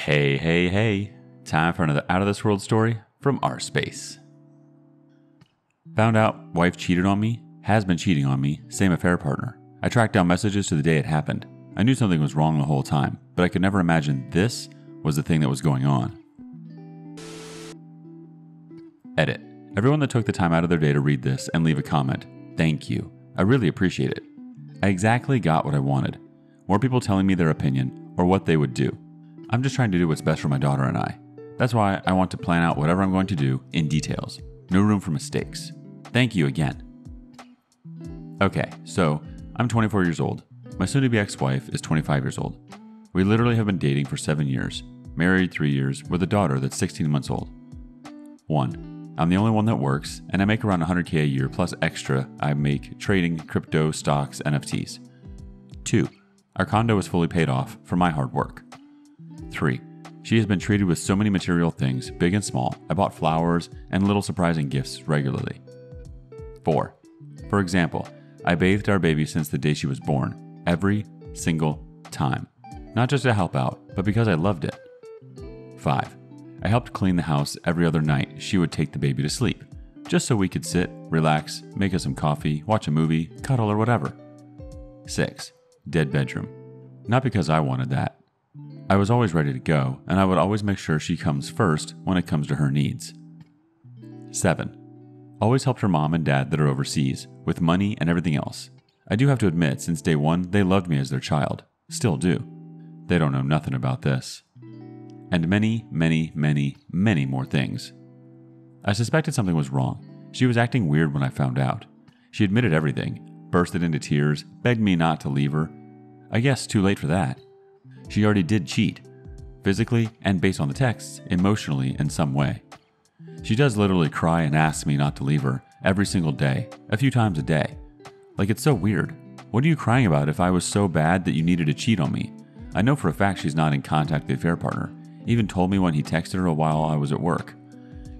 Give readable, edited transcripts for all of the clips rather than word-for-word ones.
Hey, hey, hey. Time for another out of this world story from our space. Found out wife cheated on me, has been cheating on me, same affair partner. I tracked down messages to the day it happened. I knew something was wrong the whole time, but I could never imagine this was the thing that was going on. Edit. Everyone that took the time out of their day to read this and leave a comment, thank you. I really appreciate it. I exactly got what I wanted. More people telling me their opinion or what they would do. I'm just trying to do what's best for my daughter and I. That's why I want to plan out whatever I'm going to do in details. No room for mistakes. Thank you again. Okay, so I'm 24 years old. My soon-to-be ex-wife is 25 years old. We literally have been dating for 7 years, married 3 years, with a daughter that's 16 months old. 1. I'm the only one that works, and I make around $100K a year plus extra I make trading crypto, stocks, NFTs. 2. Our condo is fully paid off for my hard work. 3. She has been treated with so many material things, big and small. I bought flowers and little surprising gifts regularly. 4. For example, I bathed our baby since the day she was born, every single time. Not just to help out, but because I loved it. 5. I helped clean the house every other night she would take the baby to sleep, just so we could sit, relax, make us some coffee, watch a movie, cuddle or whatever. 6. Dead bedroom. Not because I wanted that. I was always ready to go, and I would always make sure she comes first when it comes to her needs. 7. Always helped her mom and dad that are overseas, with money and everything else. I do have to admit, since day one, they loved me as their child. Still do. They don't know nothing about this. And many, many, many, many more things. I suspected something was wrong. She was acting weird when I found out. She admitted everything, bursted into tears, begged me not to leave her. I guess too late for that. She already did cheat, physically and based on the texts, emotionally in some way. She does literally cry and ask me not to leave her every single day, a few times a day. Like, it's so weird. What are you crying about if I was so bad that you needed to cheat on me? I know for a fact she's not in contact with the affair partner. Even told me when he texted her while I was at work.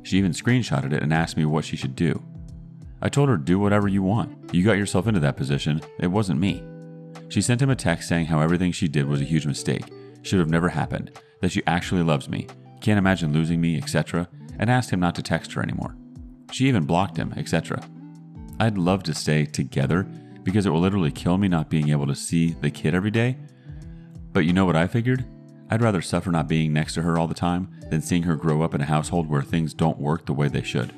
She even screenshotted it and asked me what she should do. I told her, do whatever you want. You got yourself into that position. It wasn't me. She sent him a text saying how everything she did was a huge mistake, should have never happened, that she actually loves me, can't imagine losing me, etc., and asked him not to text her anymore. She even blocked him, etc. I'd love to stay together because it will literally kill me not being able to see the kid every day. But you know what I figured? I'd rather suffer not being next to her all the time than seeing her grow up in a household where things don't work the way they should.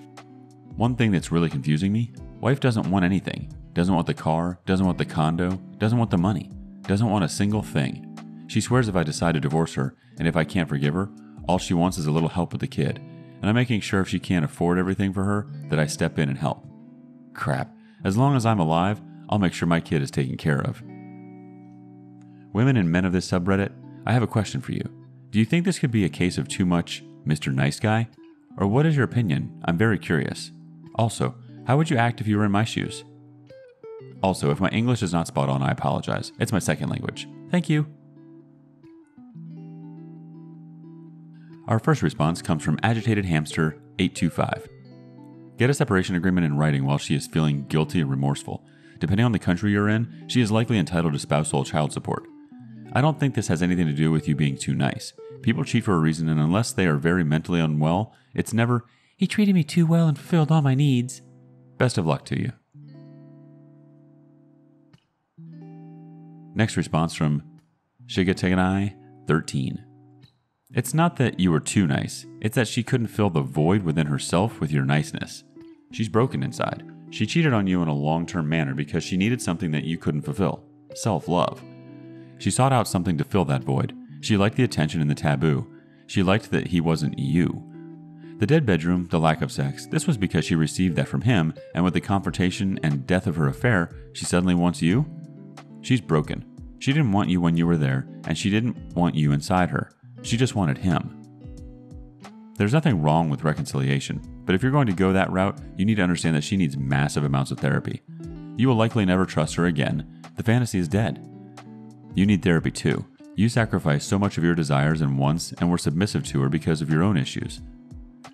One thing that's really confusing me, wife doesn't want anything. Doesn't want the car, doesn't want the condo, doesn't want the money, doesn't want a single thing. She swears if I decide to divorce her, and if I can't forgive her, all she wants is a little help with the kid, and I'm making sure if she can't afford everything for her, that I step in and help. Crap, as long as I'm alive, I'll make sure my kid is taken care of. Women and men of this subreddit, I have a question for you. Do you think this could be a case of too much Mr. Nice Guy? Or what is your opinion? I'm very curious. Also, how would you act if you were in my shoes? Also, if my English is not spot on, I apologize. It's my second language. Thank you. Our first response comes from Agitated Hamster 825. Get a separation agreement in writing while she is feeling guilty and remorseful. Depending on the country you're in, she is likely entitled to spousal child support. I don't think this has anything to do with you being too nice. People cheat for a reason, and unless they are very mentally unwell, it's never, he treated me too well and fulfilled all my needs. Best of luck to you. Next response from Shigateganai 13. It's not that you were too nice, it's that she couldn't fill the void within herself with your niceness. She's broken inside. She cheated on you in a long-term manner because she needed something that you couldn't fulfill. Self-love. She sought out something to fill that void. She liked the attention and the taboo. She liked that he wasn't you. The dead bedroom, the lack of sex, this was because she received that from him, and with the confrontation and death of her affair, she suddenly wants you? She's broken. She didn't want you when you were there, and she didn't want you inside her. She just wanted him. There's nothing wrong with reconciliation, but if you're going to go that route, you need to understand that she needs massive amounts of therapy. You will likely never trust her again. The fantasy is dead. You need therapy too. You sacrificed so much of your desires and wants and were submissive to her because of your own issues.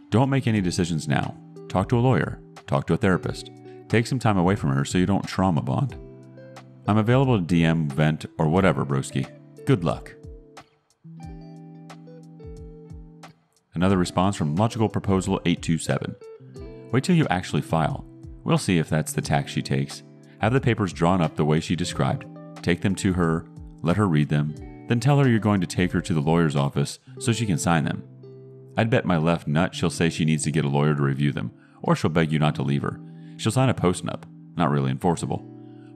Don't make any decisions now. Talk to a lawyer. Talk to a therapist. Take some time away from her so you don't trauma bond. I'm available to DM, vent, or whatever, broski. Good luck. Another response from Logical Proposal 827. Wait till you actually file. We'll see if that's the tack she takes. Have the papers drawn up the way she described. Take them to her, let her read them, then tell her you're going to take her to the lawyer's office so she can sign them. I'd bet my left nut she'll say she needs to get a lawyer to review them, or she'll beg you not to leave her. She'll sign a post-nup, not really enforceable.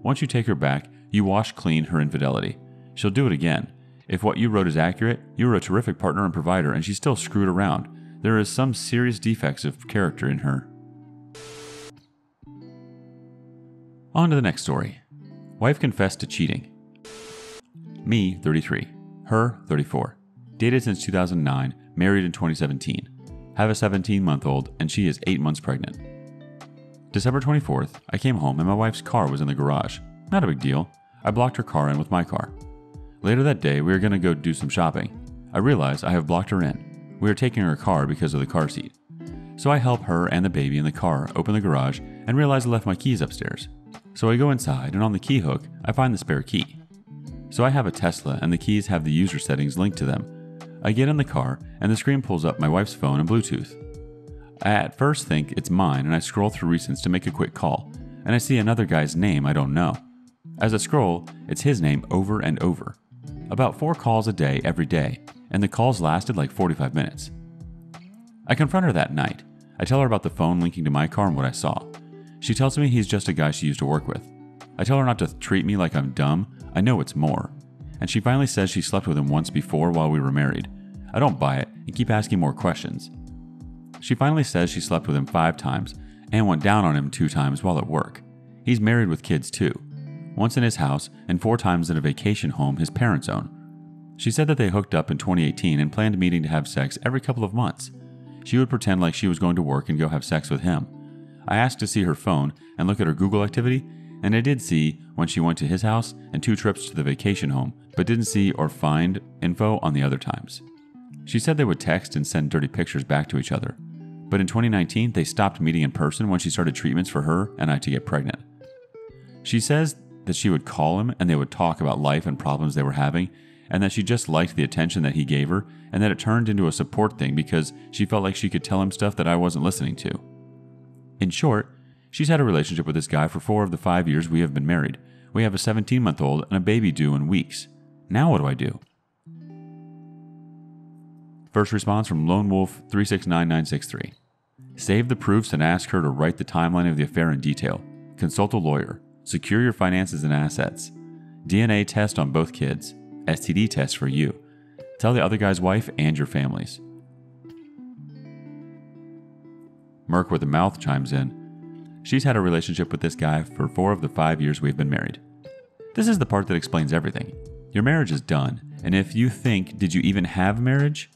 Once you take her back, you wash clean her infidelity. She'll do it again. If what you wrote is accurate, you were a terrific partner and provider, and she still screwed around. There is some serious defects of character in her. On to the next story. Wife confessed to cheating. Me, 33. Her, 34. Dated since 2009, married in 2017. Have a 17-month-old, and she is 8 months pregnant. December 24th, I came home and my wife's car was in the garage. Not a big deal. I blocked her car in with my car. Later that day, we were going to go do some shopping. I realized I have blocked her in. We are taking her car because of the car seat. So I help her and the baby in the car open the garage and realize I left my keys upstairs. So I go inside and on the key hook, I find the spare key. So I have a Tesla and the keys have the user settings linked to them. I get in the car and the screen pulls up my wife's phone and Bluetooth. I at first think it's mine and I scroll through recents to make a quick call, and I see another guy's name I don't know. As I scroll, it's his name over and over. About 4 calls a day every day, and the calls lasted like 45 minutes. I confront her that night. I tell her about the phone linking to my car and what I saw. She tells me he's just a guy she used to work with. I tell her not to treat me like I'm dumb. I know it's more. And she finally says she slept with him once before while we were married. I don't buy it and keep asking more questions. She finally says she slept with him 5 times and went down on him 2 times while at work. He's married with kids too. Once in his house and 4 times in a vacation home his parents own. She said that they hooked up in 2018 and planned meeting to have sex every couple of months. She would pretend like she was going to work and go have sex with him. I asked to see her phone and look at her Google activity, and I did see when she went to his house and 2 trips to the vacation home, but didn't see or find info on the other times. She said they would text and send dirty pictures back to each other. But in 2019, they stopped meeting in person when she started treatments for her and I to get pregnant. She says that she would call him and they would talk about life and problems they were having, and that she just liked the attention that he gave her, and that it turned into a support thing because she felt like she could tell him stuff that I wasn't listening to. In short, she's had a relationship with this guy for 4 of the 5 years we have been married. We have a 17-month-old and a baby due in weeks. Now what do I do? First response from Lone Wolf 369963. Save the proofs and ask her to write the timeline of the affair in detail. Consult a lawyer. Secure your finances and assets. DNA test on both kids. STD test for you. Tell the other guy's wife and your families. Merc with a mouth chimes in. She's had a relationship with this guy for 4 of the 5 years we've been married. This is the part that explains everything. Your marriage is done, and if you think, did you even have marriage?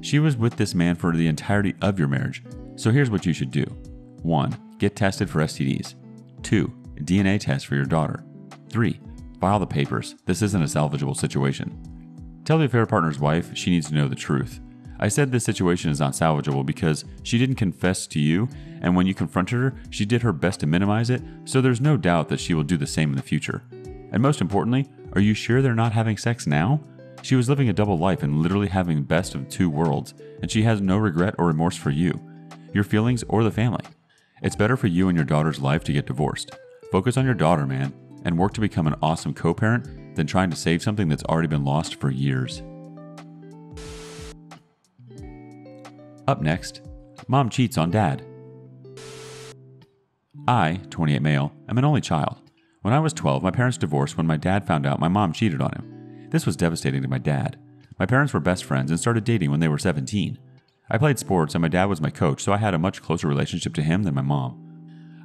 She was with this man for the entirety of your marriage, so here's what you should do. 1. Get tested for STDs. 2. DNA test for your daughter. 3. File the papers. This isn't a salvageable situation. Tell the affair partner's wife she needs to know the truth. I said this situation is not salvageable because she didn't confess to you, and when you confronted her, she did her best to minimize it, so there's no doubt that she will do the same in the future. And most importantly, are you sure they're not having sex now? She was living a double life and literally having the best of 2 worlds, and she has no regret or remorse for you, your feelings, or the family. It's better for you and your daughter's life to get divorced. Focus on your daughter, man, and work to become an awesome co-parent than trying to save something that's already been lost for years. Up next, mom cheats on dad. I, 28 male, am an only child. When I was 12, my parents divorced when my dad found out my mom cheated on him. This was devastating to my dad. My parents were best friends and started dating when they were 17. I played sports and my dad was my coach, so I had a much closer relationship to him than my mom.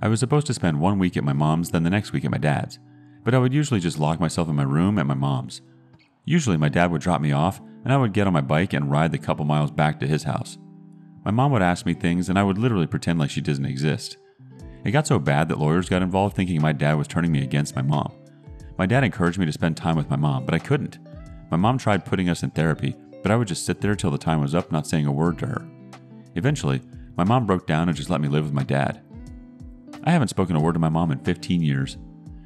I was supposed to spend 1 week at my mom's, then the next week at my dad's, but I would usually just lock myself in my room at my mom's. Usually my dad would drop me off and I would get on my bike and ride the couple miles back to his house. My mom would ask me things and I would literally pretend like she doesn't exist. It got so bad that lawyers got involved thinking my dad was turning me against my mom. My dad encouraged me to spend time with my mom, but I couldn't. My mom tried putting us in therapy, but I would just sit there till the time was up not saying a word to her. Eventually, my mom broke down and just let me live with my dad. I haven't spoken a word to my mom in 15 years.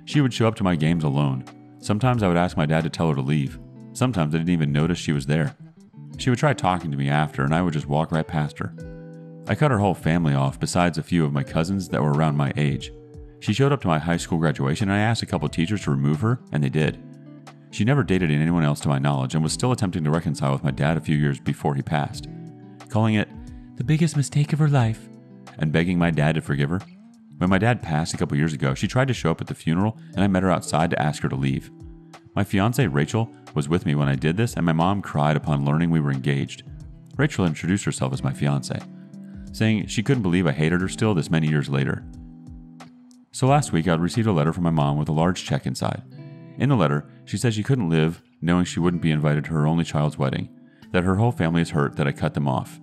She would show up to my games alone. Sometimes I would ask my dad to tell her to leave. Sometimes I didn't even notice she was there. She would try talking to me after, and I would just walk right past her. I cut her whole family off besides a few of my cousins that were around my age. She showed up to my high school graduation, and I asked a couple teachers to remove her, and they did. She never dated anyone else to my knowledge and was still attempting to reconcile with my dad a few years before he passed, calling it the biggest mistake of her life and begging my dad to forgive her. When my dad passed a couple years ago, she tried to show up at the funeral, and I met her outside to ask her to leave. My fiancée, Rachel, was with me when I did this, and my mom cried upon learning we were engaged. Rachel introduced herself as my fiancée, saying she couldn't believe I hated her still this many years later. So last week, I received a letter from my mom with a large check inside. In the letter, she said she couldn't live knowing she wouldn't be invited to her only child's wedding, that her whole family is hurt that I cut them off,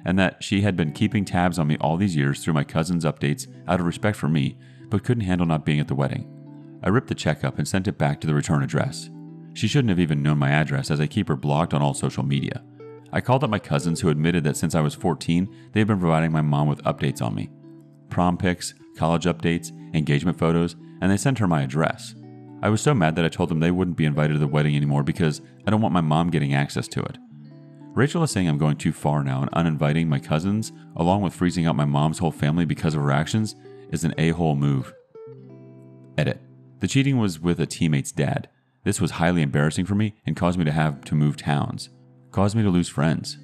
and that she had been keeping tabs on me all these years through my cousin's updates out of respect for me, but couldn't handle not being at the wedding. I ripped the check up and sent it back to the return address. She shouldn't have even known my address, as I keep her blocked on all social media. I called up my cousins, who admitted that since I was 14, they had been providing my mom with updates on me. Prom pics, college updates, engagement photos, and they sent her my address. I was so mad that I told them they wouldn't be invited to the wedding anymore because I don't want my mom getting access to it. Rachel is saying I'm going too far now, and uninviting my cousins, along with freezing out my mom's whole family because of her actions, is an a-hole move. Edit. The cheating was with a teammate's dad. This was highly embarrassing for me and caused me to have to move towns. Caused me to lose friends.